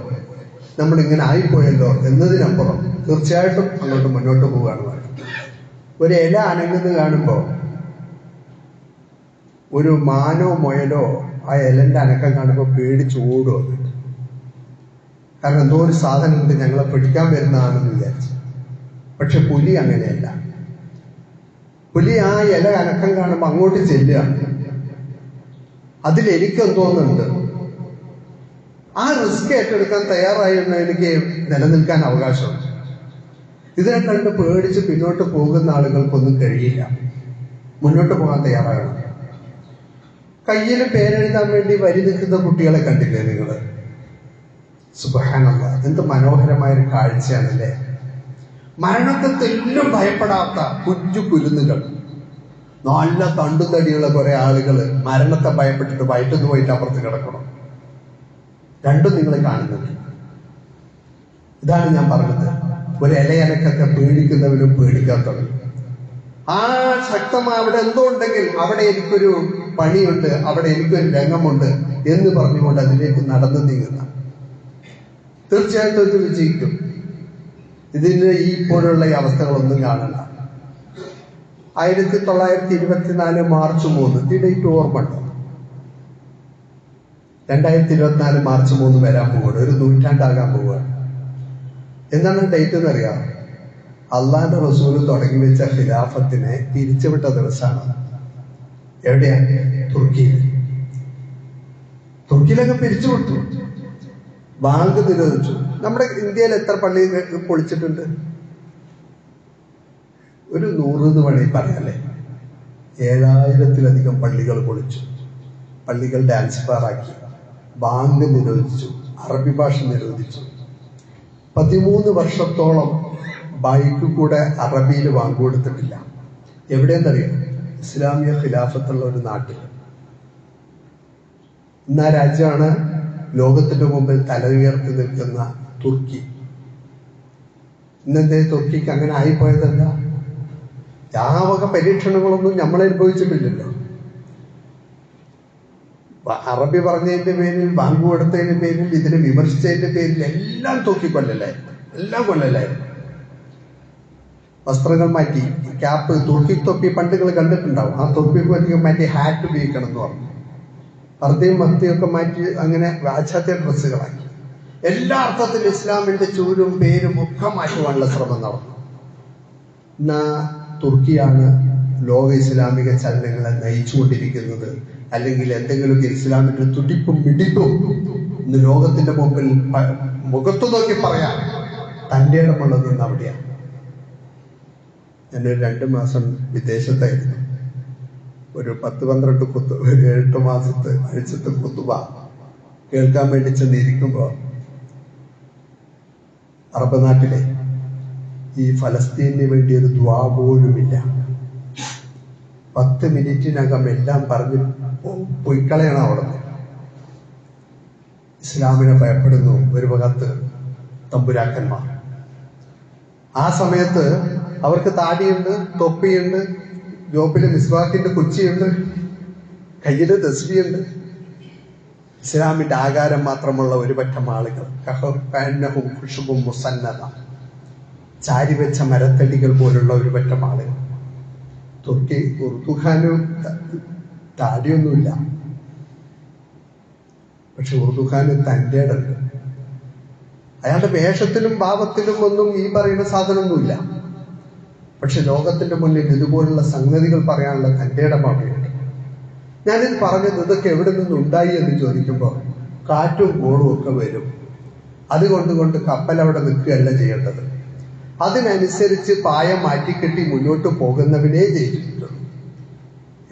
നമ്മളിങ്ങനെ ആയിപ്പോയല്ലോ എന്നതിനപ്പുറം തീർച്ചയായിട്ടും അങ്ങോട്ട് മുന്നോട്ട് പോവുകയാണ് വേണ്ടത്. ഒരു ഇല അനങ്ങുന്നത് കാണുമ്പോൾ ഒരു മാനോ മുയലോ ആ ഇലന്റെ അനക്കം കാണുമ്പോൾ പേടിച്ചോടും വന്നിട്ട്. കാരണം എന്തോ ഒരു സാധനം കൊണ്ട് ഞങ്ങളെ പിടിക്കാൻ വരുന്നതാണെന്ന് വിചാരിച്ചു. പക്ഷെ പുലി അങ്ങനെയല്ല. പുലി ആ ഇല അനക്കം കാണുമ്പോൾ അങ്ങോട്ട് ചെല്ലുകയാണ്. അതിലെനിക്കെന്തോന്നുണ്ട് ആ റിസ്ക് ഏറ്റെടുക്കാൻ തയ്യാറായിരുന്ന എനിക്ക് നിലനിൽക്കാൻ അവകാശമുണ്ട്. ഇതിനെ കണ്ട് പേടിച്ച് പിന്നോട്ട് പോകുന്ന ആളുകൾക്കൊന്നും കഴിയില്ല. മുന്നോട്ട് പോകാൻ തയ്യാറാകണം. കയ്യിൽ പേരെഴുതാൻ വേണ്ടി വരി നിൽക്കുന്ന കുട്ടികളെ കണ്ടില്ലേ നിങ്ങൾ? സുബ്ഹാനല്ലാഹ്, എന്ത് മനോഹരമായൊരു കാഴ്ചയാണല്ലേ. മരണത്തെ തെല്ലും ഭയപ്പെടാത്ത കുഞ്ഞു കുരുന്നുകൾ, നല്ല തണ്ടുതടിയുള്ള കുറെ ആളുകൾ മരണത്തെ ഭയപ്പെട്ടിട്ട് വയറ്റുന്നു പോയിട്ട് അപ്പുറത്ത് കിടക്കണം. രണ്ടും നിങ്ങൾ കാണുന്നത്. ഇതാണ് ഞാൻ പറഞ്ഞത്, ഒരു ഇലയനക്കൊക്കെ പേടിക്കുന്നവരും പേടിക്കാത്തവരും. ആ ശക്തമായ അവിടെ എന്തോ ഉണ്ടെങ്കിൽ അവിടെ എനിക്കൊരു പണിയുണ്ട്, അവിടെ എനിക്കൊരു രംഗമുണ്ട് എന്ന് പറഞ്ഞുകൊണ്ട് അതിലേക്ക് നടന്നു നീങ്ങുന്ന തീർച്ചയായിട്ടും ഇത് വിജയിക്കും. ഇതിന് ഈ ഇപ്പോഴുള്ള ഈ അവസ്ഥകളൊന്നും കാണണ്ട. 1924 മാർച്ച് 3 ഈ ഡേറ്റ് ഓർമ്മയുണ്ട്. 2024 മാർച്ച് 3 വരാൻ പോവുകയാണ്. ഒരു നൂറ്റാണ്ടാകാൻ പോവുകയാണ്. എന്താണ് ഡേറ്റ് എന്നറിയാം? അള്ളാന്റെ റസൂല് തുടങ്ങി വെച്ച ഖിലാഫത്തിനെ പിരിച്ചുവിട്ട ദിവസമാണ്. എവിടെയാ? തുർക്കിയിൽ. തുർക്കിയിലൊക്കെ പിരിച്ചുവിട്ടു, ബാങ്ക് നിരോധിച്ചു. നമ്മുടെ ഇന്ത്യയിൽ എത്ര പള്ളി പൊളിച്ചിട്ടുണ്ട്? ഒരു 100 എന്ന് വേണമെങ്കിൽ പറയാല്ലേ. 7000-ലധികം പള്ളികൾ പൊളിച്ചു, പള്ളികൾ ഡാൻസ് ബാറാക്കി, ബാങ്ക് നിരോധിച്ചു, അറബി ഭാഷ നിരോധിച്ചു. 13 വർഷത്തോളം ബൈക്ക് കൂടെ അറബിയിൽ ബാങ്ക് കൊടുത്തിട്ടില്ല. എവിടെയെന്നറിയാം? ഇസ്ലാമിക ഖിലാഫത്തുള്ള ഒരു നാട്ടിൽ. ഇന്ന് ആ രാജ്യമാണ് ലോകത്തിന്റെ മുമ്പിൽ തല ഉയർത്തി നിൽക്കുന്ന തുർക്കി. ഇന്നെന്തേ തുർക്കിക്ക് അങ്ങനെ ആയിപ്പോയതല്ല? യാവക പരീക്ഷണങ്ങളൊന്നും നമ്മൾ അനുഭവിച്ചിട്ടില്ലല്ലോ. അറബി പറഞ്ഞതിന്റെ പേരിൽ, ബാങ്ക് കൊടുത്തതിന്റെ പേരിൽ, ഇതിനെ വിമർശിച്ചതിന്റെ പേരിൽ എല്ലാം തൂക്കിക്കൊല്ലലായിരുന്നു, എല്ലാം കൊല്ലലായിരുന്നു. വസ്ത്രങ്ങൾ മാറ്റി, ക്യാപ്പ്, തുർക്കി തൊപ്പി പണ്ടുകൾ കണ്ടിട്ടുണ്ടാവും. ആ തൊപ്പി മാറ്റി ഹാറ്റ് ഉപയോഗിക്കണം എന്ന് പറഞ്ഞു. പർദ്ദയും മത്തിയൊക്കെ മാറ്റി അങ്ങനെ പാശ്ചാത്യ ഡ്രസ്സുകളാക്കി. എല്ലാ അർത്ഥത്തിലും ഇസ്ലാമിന്റെ ചൂരും പേരും ഒക്കെ മാറ്റുവാനുള്ള ശ്രമം നടന്നു. എന്നാ തുർക്കിയാണ് ലോക ഇസ്ലാമിക ചലനങ്ങളെ നയിച്ചുകൊണ്ടിരിക്കുന്നത്. അല്ലെങ്കിൽ എന്തെങ്കിലുമൊക്കെ ഇസ്ലാമിന്റെ തുടിപ്പും മിടിപ്പും ഇന്ന് ലോകത്തിന്റെ മുമ്പിൽ മുഖത്തു നോക്കി പറയാൻ തൻ്റെ ഇടമുള്ളതെന്ന് അവിടെയാണ്. ഞാനൊരു 2 മാസം വിദേശത്തായിരുന്നു. ഒരു 10-12 ഒരു 8 മാസത്തെ ആഴ്ചത്തെ ഖുതുബ കേൾക്കാൻ വേണ്ടി ചെന്നിരിക്കുമ്പോ അറബ് നാട്ടിലെ ഈ ഫലസ്തീനു വേണ്ടി ഒരു ദുആ പോലുമില്ല. 10 മിനിറ്റിനകം എല്ലാം പറഞ്ഞ് പൊയ്ക്കളയണം. അവിടെ ഇസ്ലാമിനെ ഭയപ്പെടുന്നു ഒരു ഭാഗത്ത് തമ്പുരാക്കന്മാർ. ആ സമയത്ത് അവർക്ക് താടിയുണ്ട്, തൊപ്പിയുണ്ട്, ജോപ്പില് മിസ്വാക്കിന്റെ കുച്ചിയുണ്ട്, കയ്യില് തസ്ബിയുണ്ട്. ഇസ്ലാമിന്റെ ആകാരം മാത്രമുള്ള ഒരു പറ്റം ആളുകൾ, ചാരിവെച്ച മരത്തടികൾ പോലുള്ള ഒരു പറ്റം ആളുകൾ. തുർക്കി ഉർദുഖാനും താടിയൊന്നുമില്ല, പക്ഷെ ഉർദുഖാന് തൻ്റെ ഇടമുണ്ട്. അയാളുടെ വേഷത്തിലും ഭാവത്തിലും ഒന്നും ഈ പറയുന്ന സാധനമൊന്നുമില്ല. പക്ഷെ ലോകത്തിന്റെ മുന്നിൽ ഇതുപോലുള്ള സംഗതികൾ പറയാനുള്ള തൻ്റെ ഇടപാടുണ്ട്. ഞാനിത് പറഞ്ഞത് ഇതൊക്കെ എവിടെ നിന്നുണ്ടായി എന്ന് ചോദിക്കുമ്പോൾ കാറ്റും കോളും ഒക്കെ വരും. അതുകൊണ്ട് കപ്പൽ അവിടെ നിൽക്കുകയല്ല ചെയ്യേണ്ടത്. അതിനനുസരിച്ച് പായം മാറ്റിക്കെട്ടി മുന്നോട്ട് പോകുന്നവനേ ജയിച്ചിട്ടുള്ളൂ.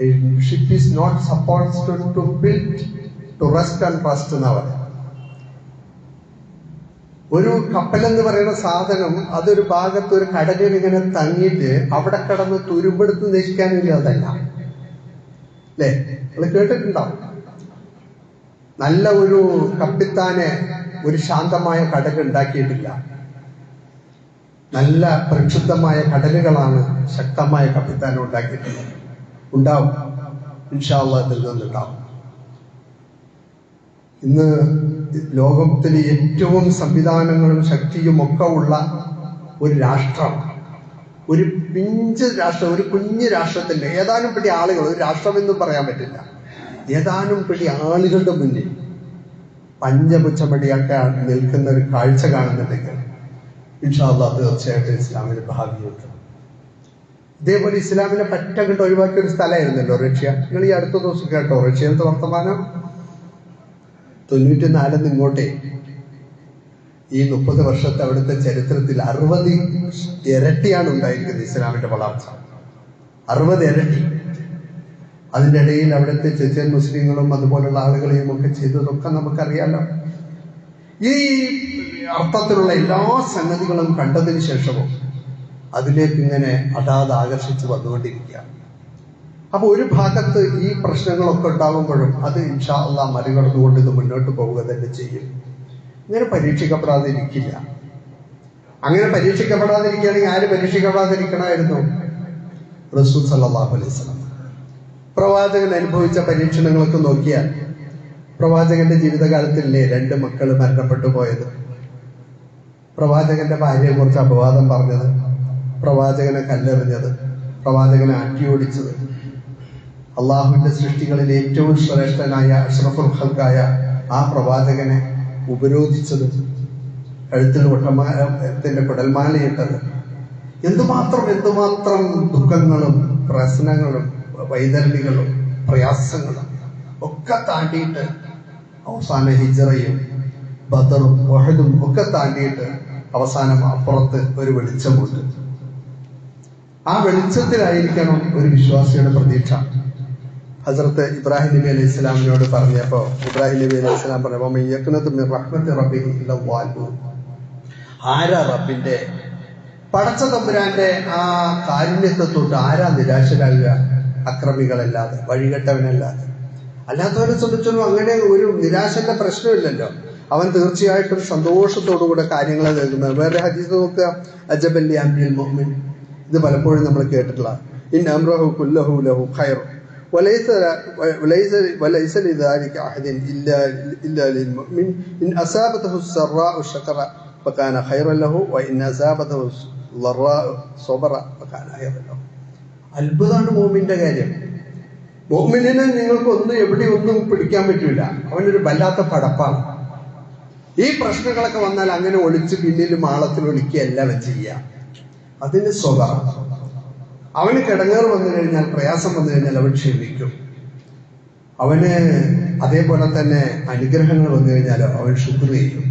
A ship is not supposed to build to rest and trust എന്നാ പറയാം. ഒരു കപ്പലെന്ന് പറയുന്ന സാധനം അതൊരു ഭാഗത്ത് ഒരു കടലിൽ ഇങ്ങനെ തങ്ങിയിട്ട് അവിടെ കിടന്ന് തുരുമ്പെടുത്ത് നശിക്കാനില്ല, അതല്ല അല്ലേ? നിങ്ങൾ കേട്ടിട്ടുണ്ടാവും. നല്ല ഒരു കപ്പിത്താനെ ഒരു ശാന്തമായ കടൽ ഉണ്ടാക്കിയിട്ടില്ല. നല്ല പ്രക്ഷുബ്ധമായ കടലുകളാണ് ശക്തമായ കപ്പിത്താനെ ഉണ്ടാക്കിയിട്ടുള്ളത്. ഉണ്ടാവും, ഇൻഷാ അല്ലാഹ് ഇതിൽ നിന്നുണ്ടാവും. ഇന്ന് ലോകത്തിലെ ഏറ്റവും സംവിധാനങ്ങളും ശക്തിയും ഒക്കെ ഉള്ള ഒരു രാഷ്ട്രം, ഒരു പിഞ്ച് രാഷ്ട്രം, ഒരു കുഞ്ഞു രാഷ്ട്രത്തിന്റെ ഏതാനും പിടി ആളുകൾ, ഒരു രാഷ്ട്രമെന്നും പറയാൻ പറ്റില്ല, ഏതാനും പിടി ആളുകളുടെ മുന്നിൽ പഞ്ചപുച്ഛമടിയൊക്കെ നിൽക്കുന്ന ഒരു കാഴ്ച കാണുന്നുണ്ടെങ്കിൽ ഇൻഷാ അല്ലാഹ് തീർച്ചയായിട്ടും ഇസ്ലാമിന് ഭാവിയുണ്ട്. ഇതേപോലെ ഇസ്ലാമിനെ പറ്റങ്ങട്ട് ഒഴിവാക്കിയ ഒരു സ്ഥലമായിരുന്നല്ലോ റഷ്യ. നിങ്ങൾ ഈ അടുത്ത ദിവസം കേട്ടോ റഷ്യയിലത്തെ വർത്തമാനം? 94 ഇങ്ങോട്ടേ ഈ 30 വർഷത്തെ അവിടുത്തെ ചരിത്രത്തിൽ 60 ഇരട്ടിയാണ് ഉണ്ടായിരിക്കുന്നത് ഇസ്ലാമിന്റെ വളർച്ച. 60 ഇരട്ടി. അതിൻ്റെ ഇടയിൽ അവിടുത്തെ ചെച്ചൻ മുസ്ലിങ്ങളും അതുപോലുള്ള ആളുകളെയും ഒക്കെ ചെയ്തതൊക്കെ നമുക്കറിയാലോ. ഈ അർത്ഥത്തിലുള്ള എല്ലാ സംഗതികളും കണ്ടതിന് ശേഷവും അതിലേക്ക് ഇങ്ങനെ അതാത് ആകർഷിച്ച് വന്നുകൊണ്ടിരിക്കുക. അപ്പൊ ഒരു ഭാഗത്ത് ഈ പ്രശ്നങ്ങളൊക്കെ ഉണ്ടാകുമ്പോഴും അത് ഇൻഷാ അല്ലാഹ് മറികടന്നുകൊണ്ട് ഇത് മുന്നോട്ട് പോവുക തന്നെ ചെയ്യും. ഇങ്ങനെ പരീക്ഷിക്കപ്പെടാതിരിക്കില്ല. അങ്ങനെ പരീക്ഷിക്കപ്പെടാതിരിക്കുകയാണെങ്കിൽ ആര് പരീക്ഷിക്കപ്പെടാതിരിക്കണമായിരുന്നു? റസൂൽ സല്ലല്ലാഹു അലൈഹി വസല്ലം. പ്രവാചകൻ അനുഭവിച്ച പരീക്ഷണങ്ങളൊക്കെ നോക്കിയാൽ പ്രവാചകന്റെ ജീവിതകാലത്തില്ലേ 2 മക്കൾ മരണപ്പെട്ടു പോയത്, പ്രവാചകന്റെ ഭാര്യയെ കുറിച്ച് അപവാദം പറഞ്ഞത്, പ്രവാചകനെ കല്ലെറിഞ്ഞത്, പ്രവാചകനെ അട്ടിയോടിച്ചത്, അള്ളാഹുവിന്റെ സൃഷ്ടികളിൽ ഏറ്റവും ശ്രേഷ്ഠനായ അഷ്റഫുൽ ഖൽഖായ ആ പ്രവാചകനെ ഉപരോധിച്ചത്, കഴുത്തിൽ ഒട്ടമാത്തിന്റെ കുടൽമാലയിട്ടത്, എന്തുമാത്രം ദുഃഖങ്ങളും പ്രശ്നങ്ങളും വൈതരണികളും പ്രയാസങ്ങളും ഒക്കെ താണ്ടിയിട്ട് അവസാന ഹിജ്റയും ബദറും ഉഹദും ഒക്കെ താണ്ടിയിട്ട് അവസാനം അപ്പുറത്ത് ഒരു വെളിച്ചമുണ്ട്. ആ വെളിച്ചത്തിലായിരിക്കണം ഒരു വിശ്വാസിയുടെ പ്രതീക്ഷ. ഹസ്രത്ത് ഇബ്രാഹിം നബി അലൈഹി ഇസ്ലാമിനോട് പറഞ്ഞപ്പോ ഇബ്രാഹിം നബി അലൈഹി ഇസ്ലാം പറഞ്ഞപ്പോ ആരാ റബ്ബിന്റെ പടച്ച തമ്പുരാന്റെ ആ കാരുണ്യത്തെ തൊട്ട് ആരാ നിരാശരാകുക? അക്രമികളല്ലാതെ, വഴികെട്ടവനല്ലാതെ. അല്ലാത്തവരെ സംബന്ധിച്ചൊന്നും അങ്ങനെ ഒരു നിരാശന്റെ പ്രശ്നമില്ലല്ലോ. അവൻ തീർച്ചയായിട്ടും സന്തോഷത്തോടുകൂടെ കാര്യങ്ങളെ നൽകുന്നത്. വേറെ ഹദീസ് നോക്കുക, അജബല്ലി അംരിൽ മുഅ്മിൻ, ഇത് പലപ്പോഴും നമ്മൾ കേട്ടിട്ടുള്ള ഇൻ അംറഹു കുല്ലഹു ലഹു ഖൈർ വലൈസ ലിദാലിക അഹദിൻ ഇല്ലാ ലിൽ മുഅ്മിൻ ഇൻ അസാബതഹു സറാഉ ശകറ ഫകാന ഖൈറൻ ലഹു വഇൻ അസാബതഹു ളറാഉ സബറ ഫകാന ഖൈറൻ ലഹു. അത്ഭുതമാണ് മുഅ്മിന്റെ കാര്യം. മുഅ്മിനിനെ നിങ്ങൾക്ക് എവിടെയൊന്നും പിടിക്കാൻ പറ്റില്ല. അവനൊരു വല്ലാത്ത പടപ്പാണ്. ഈ പ്രശ്നങ്ങളൊക്കെ വന്നാൽ അങ്ങനെ ഒളിച്ച് പിന്നിൽ മാളത്തിൽ ഒളിക്കുകയല്ല ചെയ്യുക. അതിന് സ്വഭാവം. അവന് കിടങ്ങേറ് വന്നു കഴിഞ്ഞാൽ, പ്രയാസം വന്നു കഴിഞ്ഞാൽ അവൻ ക്ഷമിക്കും. അവന് അതേപോലെ തന്നെ അനുഗ്രഹങ്ങൾ വന്നു കഴിഞ്ഞാൽ അവൻ ശുക്ർ ചെയ്യും.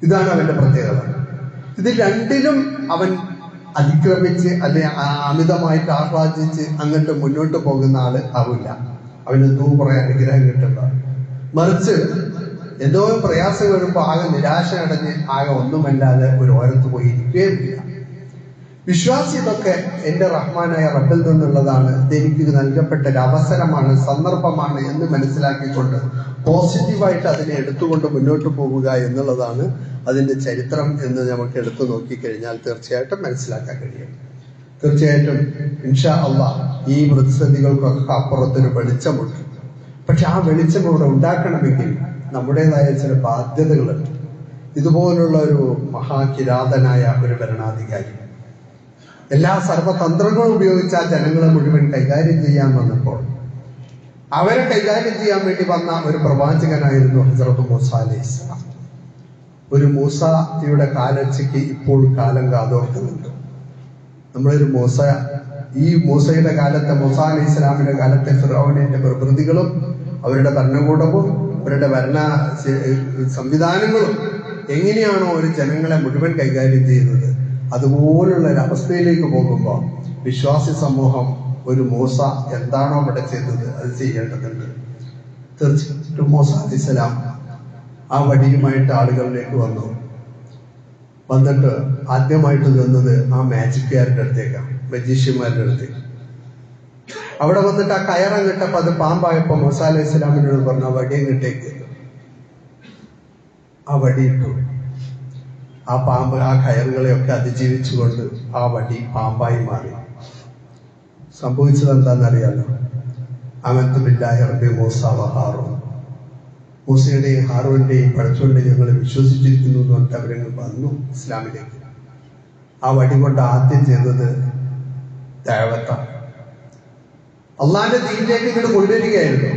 ഇതാണ് അവന്റെ പ്രത്യേകത. ഇത് രണ്ടിലും അവൻ അതിക്രമിച്ച് അല്ലെ അമിതമായിട്ട് ആഹ്ലാദിച്ച് അങ്ങോട്ട് മുന്നോട്ട് പോകുന്ന ആള് ആവില്ല. അവന് കുറെ അനുഗ്രഹം കിട്ടുന്നതാണ്. മറിച്ച് എന്തോ പ്രയാസം വരുമ്പോൾ ആകെ നിരാശ അടഞ്ഞ് ആകെ ഒന്നുമല്ലാതെ ഒരു ഓരത്ത് പോയി ഇരിക്കുകയുമില്ല. വിശ്വാസി ഇതൊക്കെ എന്റെ റഹ്മാനായ റബ്ബിൽ നിന്നുള്ളതാണ്, എനിക്ക് നൽകപ്പെട്ട ഒരു അവസരമാണ്, സന്ദർഭമാണ് എന്ന് മനസ്സിലാക്കിക്കൊണ്ട് പോസിറ്റീവായിട്ട് അതിനെ എടുത്തുകൊണ്ട് മുന്നോട്ട് പോവുക എന്നുള്ളതാണ് അതിന്റെ ചരിത്രം എന്ന് നമുക്ക് എടുത്തു നോക്കിക്കഴിഞ്ഞാൽ തീർച്ചയായിട്ടും മനസ്സിലാക്കാൻ കഴിയും. തീർച്ചയായിട്ടും ഇൻഷാ അല്ലാഹ് ഈ പ്രതിസന്ധികൾക്കൊക്കെ അപ്പുറത്തൊരു വെളിച്ചമുണ്ട്. പക്ഷെ ആ വെളിച്ചം ഇവിടെ ഉണ്ടാക്കണമെങ്കിൽ നമ്മുടേതായ ചില ബാധ്യതകളുണ്ട്. ഇതുപോലുള്ള ഒരു മഹാകിരാതനായ ഒരു ഭരണാധികാരി എല്ലാ സർവതന്ത്രങ്ങളും ഉപയോഗിച്ച് ആ ജനങ്ങളെ മുഴുവൻ കൈകാര്യം ചെയ്യാൻ വന്നപ്പോൾ അവരെ കൈകാര്യം ചെയ്യാൻ വേണ്ടി വന്ന ഒരു പ്രവാചകനായിരുന്നു ഹസ്രത്ത് മൂസ അലൈഹിസ്സലാം. ഒരു മൂസയുടെ കാലർച്ചയ്ക്ക് ഇപ്പോൾ കാലം കാതോർക്കുന്നുണ്ട്. നമ്മളൊരു ഈ മൂസയുടെ കാലത്തെ, മൂസ അലൈഹി സ്വലാമിന്റെ കാലത്തെ ഫിർഔനിന്റെ പ്രകൃതികളും അവരുടെ ഭരണകൂടവും അവരുടെ ഭരണ സംവിധാനങ്ങളും എങ്ങനെയാണോ ഒരു ജനങ്ങളെ മുഴുവൻ കൈകാര്യം ചെയ്യുന്നത്, അതുപോലുള്ള ഒരു അവസ്ഥയിലേക്ക് പോകുമ്പോൾ വിശ്വാസി സമൂഹം ഒരു മൂസ എന്താണോ ഇവിടെ ചെയ്തത് അത് ചെയ്യേണ്ടതുണ്ട്. തീർച്ചയായിട്ടും മൂസ അലൈഹിസ്സലാം ആ വടിയുമായിട്ട് ആളുകളിലേക്ക് വന്നിട്ട് ആദ്യമായിട്ട് നിന്നത് ആ മാജിക്കുകാരുടെ അടുത്തേക്കാണ്, മജീഷ്യന്മാരുടെ അടുത്തേക്ക്. അവിടെ വന്നിട്ട് ആ കയറം കിട്ടപ്പോ അത് പാമ്പായപ്പോ മൂസ അലൈഹിസ്സലാമിനോട് പറഞ്ഞു, ആ വടിയും കിട്ടേക്ക്. ആ വടിയിട്ടു. ആ പാമ്പ് ആ കയറുകളെയൊക്കെ അതിജീവിച്ചുകൊണ്ട് ആ വടി പാമ്പായി മാറി. സംഭവിച്ചത് എന്താണെന്നറിയാലോ? ആമന്തു ബില്ലാഹി റബ്ബി മൂസ വ ഹാറൂൻ. മൂസയുടെയും ഹാറൂന്റെയും പഠിച്ചുകൊണ്ട് ഞങ്ങൾ വിശ്വസിച്ചിരിക്കുന്നു എന്ന് പറഞ്ഞിട്ട് അവരങ്ങൾ വന്നു ഇസ്ലാമിലേക്ക്. ആ വടി കൊണ്ട് ആദ്യം ചെയ്തത് ദഅവത്താണ്. അള്ളാന്റെ ദീനിലേക്ക് ഇങ്ങോട്ട് കൊണ്ടുവരികയായിരുന്നു.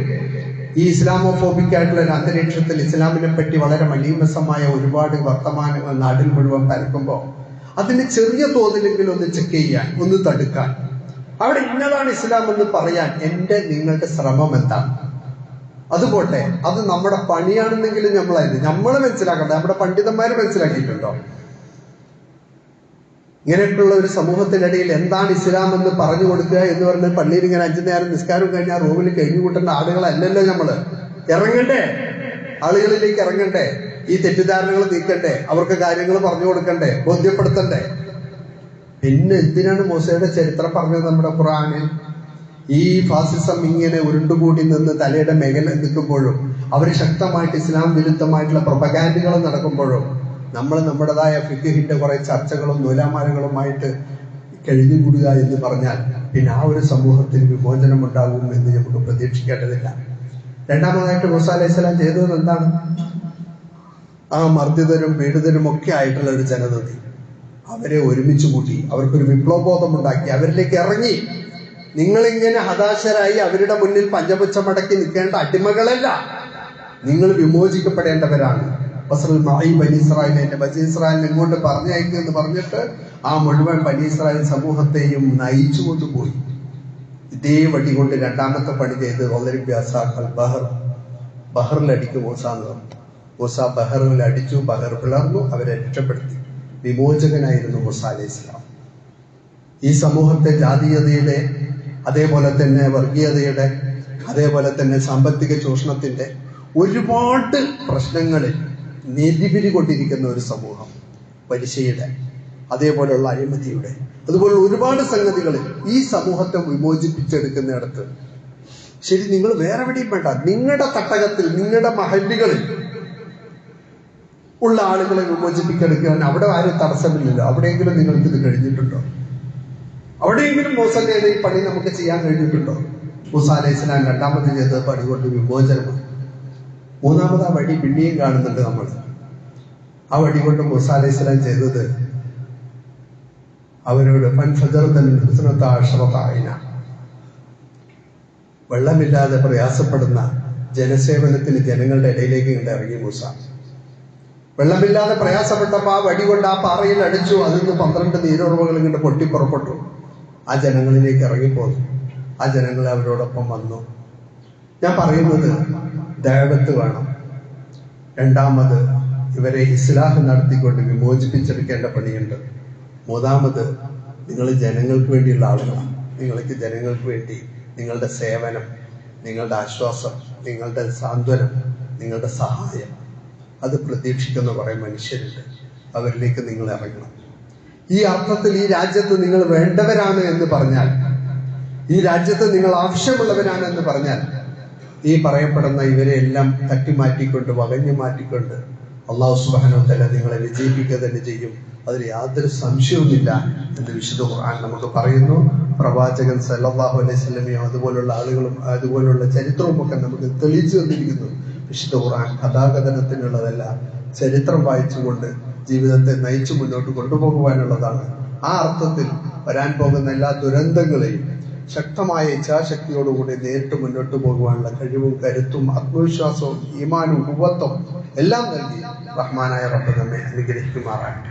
ഈ ഇസ്ലാമോഫോബിക് ആയിട്ടുള്ള ഒരു അന്തരീക്ഷത്തിൽ ഇസ്ലാമിനെ പറ്റി വളരെ മലീമസമായ ഒരുപാട് വർത്തമാനങ്ങൾ നാട്ടിൽ മുഴുവൻ പരക്കുമ്പോൾ അതിന് ചെറിയ തോതിലെങ്കിലും ഒന്ന് ചെക്ക് ചെയ്യാൻ, ഒന്ന് തടുക്കാൻ, അവിടെ ഇന്നതാണ് ഇസ്ലാം എന്ന് പറയാൻ നിങ്ങളുടെ ശ്രമം എന്താണ്? അതുപോട്ടെ, അത് നമ്മുടെ പണിയാണെന്നെങ്കിലും നമ്മൾ മനസ്സിലാക്കണ്ടേ? നമ്മുടെ പണ്ഡിതന്മാര് മനസ്സിലാക്കിയിട്ടുണ്ടോ? ഇങ്ങനെയൊക്കെയുള്ള ഒരു സമൂഹത്തിനിടയിൽ എന്താണ് ഇസ്ലാം എന്ന് പറഞ്ഞു കൊടുക്കുക എന്ന് പറഞ്ഞാൽ പള്ളിയിൽ ഇങ്ങനെ 5 നേരം നിസ്കാരം കഴിഞ്ഞാൽ റൂമിൽ കഴിഞ്ഞു കൂട്ടേണ്ട ആളുകളല്ലല്ലോ നമ്മള്. ഇറങ്ങണ്ടേ, ആളുകളിലേക്ക് ഇറങ്ങണ്ടേ, ഈ തെറ്റിദ്ധാരണകൾ നീക്കണ്ടേ, അവർക്ക് കാര്യങ്ങൾ പറഞ്ഞു കൊടുക്കണ്ടേ, ബോധ്യപ്പെടുത്തണ്ടേ? പിന്നെ എന്തിനാണ് മൂസയുടെ ചരിത്രം പറഞ്ഞത് നമ്മുടെ ഖുർആനിൽ? ഈ ഫാസിസം ഇങ്ങനെ ഉരുണ്ടുകൂടി നിന്ന് തലയുടെ മേഖല നിൽക്കുമ്പോഴും അവർ ശക്തമായിട്ട് ഇസ്ലാം വിരുദ്ധമായിട്ടുള്ള പ്രൊപഗാൻഡുകൾ നടക്കുമ്പോഴും നമ്മൾ നമ്മുടേതായ ഫിഖ്ഹിന്റെ കുറെ ചർച്ചകളും നൂലാമാലകളുമായിട്ട് കഴിഞ്ഞുകൂടുക എന്ന് പറഞ്ഞാൽ പിന്നെ ആ ഒരു സമൂഹത്തിന് വിമോചനം ഉണ്ടാകും എന്ന് നമുക്ക് പ്രതീക്ഷിക്കേണ്ടതില്ല. രണ്ടാമതായിട്ട് മൂസ അലൈഹിസ്സലാം ചെയ്തത് എന്താണ്? ആ മർദ്ദിതരും പീഡിതരും ഒക്കെ ആയിട്ടുള്ള ഒരു ജനതയെ അവരെ ഒരുമിച്ച് കൂട്ടി, അവർക്കൊരു വിപ്ലവബോധം ഉണ്ടാക്കി, അവരിലേക്ക് ഇറങ്ങി. നിങ്ങളിങ്ങനെ ഹതാശരായി അവരുടെ മുന്നിൽ പഞ്ചപുച്ഛമടക്കി നിൽക്കേണ്ട അടിമകളല്ല, നിങ്ങൾ വിമോചിക്കപ്പെടേണ്ടവരാണ്. ബനി ഇസ്രായേലിനെ ഇങ്ങോട്ട് പറഞ്ഞയക്കുക എന്ന് പറഞ്ഞിട്ട് ആ മുഴുവൻ ബനി ഇസ്രായേൽ സമൂഹത്തെയും നയിച്ചു കൊണ്ടുപോയി. ഇതേ വടി കൊണ്ട് രണ്ടാമത്തെ പണി ചെയ്ത് ബഹറിലടിക്കും മൂസ എന്ന് പറഞ്ഞു. മൂസ ബഹറിൽ അടിച്ചു, ബഹർ പിളർന്നു, അവരെ രക്ഷപ്പെടുത്തി. വിമോചകനായിരുന്നു മൂസ അലൈഹിസ്സലാം. ഈ സമൂഹത്തെ ജാതീയതയുടെ, അതേപോലെ തന്നെ വർഗീയതയുടെ, അതേപോലെ തന്നെ സാമ്പത്തിക ചൂഷണത്തിന്റെ ഒരുപാട് പ്രശ്നങ്ങളിൽ നെരിപിരി കൊണ്ടിരിക്കുന്ന ഒരു സമൂഹം, പലിശയുടെ, അതേപോലെയുള്ള അഴിമതിയുടെ, അതുപോലുള്ള ഒരുപാട് സംഗതികളിൽ ഈ സമൂഹത്തെ വിമോചിപ്പിച്ചെടുക്കുന്നിടത്ത് ശരി, നിങ്ങൾ വേറെ എവിടെയും വേണ്ട, നിങ്ങളുടെ തട്ടകത്തിൽ, നിങ്ങളുടെ മഹല്ലുകളിൽ ഉള്ള ആളുകളെ വിമോചിപ്പിച്ചെടുക്കാൻ അവിടെ ആരും തടസ്സമില്ലല്ലോ. അവിടെയെങ്കിലും നിങ്ങൾക്ക് ഇത് കഴിഞ്ഞിട്ടുണ്ടോ? അവിടെയെങ്കിലും മൂസന്റെ ഈ പണി നമുക്ക് ചെയ്യാൻ കഴിഞ്ഞിട്ടുണ്ടോ? മൂസ അലൈഹിസ്സലാം രണ്ടാമത് ചെയ്ത പണി കൊണ്ട് വിമോചനമാണ്. മൂന്നാമത് ആ വടി പിന്നെയും കാണുന്നുണ്ട് നമ്മൾ. ആ വടി കൊണ്ട് മൂസ അലൈഹിസ്സലാം ചെയ്തത് അവരോട് വെള്ളമില്ലാതെ പ്രയാസപ്പെടുന്ന ജനസേവനത്തിന് ജനങ്ങളുടെ ഇടയിലേക്ക് ഇങ്ങോട്ട് ഇറങ്ങി മൂസ. വെള്ളമില്ലാതെ പ്രയാസപ്പെട്ടപ്പോൾ ആ വടി കൊണ്ട് ആ പാറയിൽ അടിച്ചു. അതിൽ 12 നീരുറവകൾ ഇങ്ങോട്ട് പൊട്ടിപ്പുറപ്പെട്ടു. ആ ജനങ്ങളിലേക്ക് ഇറങ്ങിപ്പോന്നു. ആ ജനങ്ങൾ അവരോടൊപ്പം വന്നു. ഞാൻ പറയുന്നത് ദഅവത്ത് വേണം. രണ്ടാമത് ഇവരെ ഇസ്ലാഹ് നടത്തിക്കൊണ്ട് വിമോചിപ്പിച്ചെടുക്കേണ്ട പണിയുണ്ട്. മൂന്നാമത് നിങ്ങൾ ജനങ്ങൾക്ക് വേണ്ടിയുള്ള ആളുകളാണ്. നിങ്ങൾക്ക് ജനങ്ങൾക്ക് വേണ്ടി നിങ്ങളുടെ സേവനം, നിങ്ങളുടെ ആശ്വാസം, നിങ്ങളുടെ സാന്ത്വനം, നിങ്ങളുടെ സഹായം അത് പ്രതീക്ഷിക്കുന്ന കുറെ മനുഷ്യരുണ്ട്. അവരിലേക്ക് നിങ്ങൾ ഇറങ്ങണം. ഈ അർത്ഥത്തിൽ ഈ രാജ്യത്ത് നിങ്ങൾ വേണ്ടവരാണ് എന്ന് പറഞ്ഞാൽ, ഈ രാജ്യത്ത് നിങ്ങൾ ആവശ്യമുള്ളവരാണ് എന്ന് പറഞ്ഞാൽ, ഈ പറയപ്പെടുന്ന ഇവരെ എല്ലാം തട്ടിമാറ്റിക്കൊണ്ട്, വകഞ്ഞു മാറ്റിക്കൊണ്ട് അല്ലാഹു സുബ്ഹാനഹു വ തആല നിങ്ങളെ വിജയിപ്പിക്കുക തന്നെ ചെയ്യും. അതിൽ യാതൊരു സംശയവുമില്ല എന്ന് വിശുദ്ധ ഖുർആൻ നമുക്ക് പറയുന്നു. പ്രവാചകൻ സല്ലല്ലാഹു അലൈഹി വസല്ലമയും അതുപോലുള്ള ആളുകളും അതുപോലുള്ള ചരിത്രവും ഒക്കെ നമുക്ക് തെളിയിച്ചു തന്നിരിക്കുന്നു. വിശുദ്ധ ഖുർആൻ കഥാകഥനത്തിനുള്ളതല്ല, ചരിത്രം വായിച്ചുകൊണ്ട് ജീവിതത്തെ നയിച്ചു മുന്നോട്ട് കൊണ്ടുപോകുവാനുള്ളതാണ്. ആ അർത്ഥത്തിൽ വരാൻ പോകുന്ന എല്ലാ ദുരന്തങ്ങളെയും ശക്തമായ ഇച്ഛാശക്തിയോടുകൂടി നേരിട്ട് മുന്നോട്ട് പോകുവാനുള്ള കഴിവും കരുത്തും ആത്മവിശ്വാസവും ഈമാനും ഉവ്വത്തും എല്ലാം നൽകി റഹ്മാനായ റബ്ബ് നമ്മെ അനുഗ്രഹിക്കുമാറാകട്ടെ.